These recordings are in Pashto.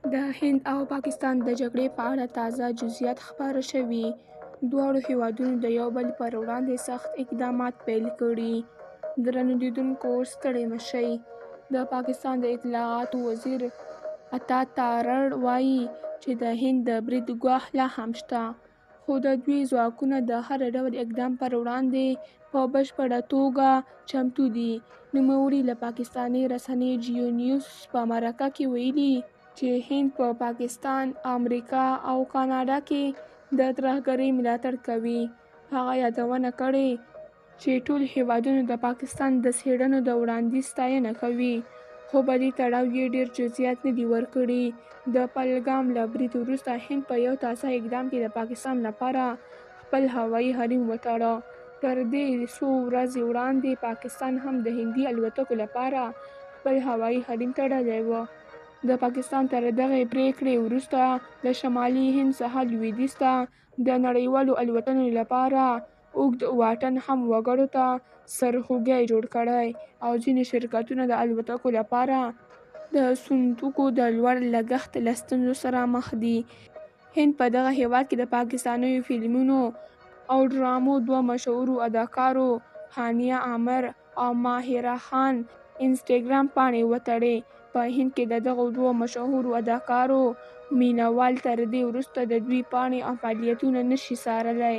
د هند او پاکستان د جګړې په اړه تازه جزئیات خپاره شوي. دواړو هیوادونو د یو بل پر وړاندې سخت اقدامات پیل کړي. درنو لیدونکو، ستړي مه شئ. د پاکستان د اطلاعاتو وزیر عطا تارړ وایي چې د هند د برید ګواښ لا هم شته، خو د دوی ځواکونه د هر ډول اقدام پر وړاندې په بشپړه توګه چمتو دي. نوموړي له پاکستاني رسنۍ جیو نیوز په مرکه کې ویلي چې هند په پاکستان، امریکا او کاناډا کې د ترهګرۍ ملاتړ کوي. هغه یادونه کړې چې ټول هیوادونه د پاکستان د څېړنو د وړاندیز ستاینه کوي، خو په دې تړاو یې ډېر جزئیات نه دي ورکړي. د پهلګام له برید وروسته هند په یو تازه اقدام کې د پاکستان لپاره خپل هوایي حریم وتړه. تر دې څو ورځې وړاندې پاکستان هم د هندي الوتکو لپاره خپل هوایي حریم تړلی و. د پاکستان تر دغې پرېکړې وروسته له شمالي هند څخه لویدیځ ته د نړیوالو الوتنو لپاره اوږد واټن هم وګړو ته سرخوږی جوړ کړی، او ځینې شرکتونه د الوتکو لپاره د صندوقو د لوړ لګښت له ستونزو سره مخ دي. هند په دغه هېواد کې د پاکستانیو فلمونو او ډرامو دوه مشهورو اداکارو هانیه عامر او ماهرہ خان انسټاګرام پاڼې وتړې. په هند کې د دغو دوو مشهورو اداکارو مینه وال تر دې وروسته د دوی پاڼې او فعالیتونه نشي څارلی.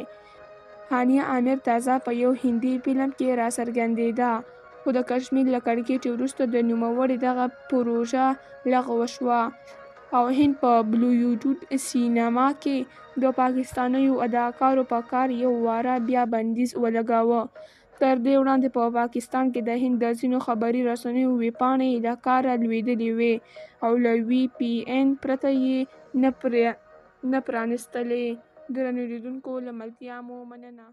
هانیه عامر تازه په یو هندي فلم کې راڅرګندېده، خو د کشمیر له کړکېچ وروسته د نوموړې دغه پروژه لغوه شوه، او هند په بولیوډ سینما کې د پاکستانیو اداکارو په کار یو واره بیا بندیز ولګاوه. تر دې وړاندې په پاکستان کې د هند د ځینو خبري رسنیو ویبپاڼې له کاره لوېدلې وې او له وي پي این پرته یې نه پرانستلې. درنو لیدونکو، له ملتیا مو مننه.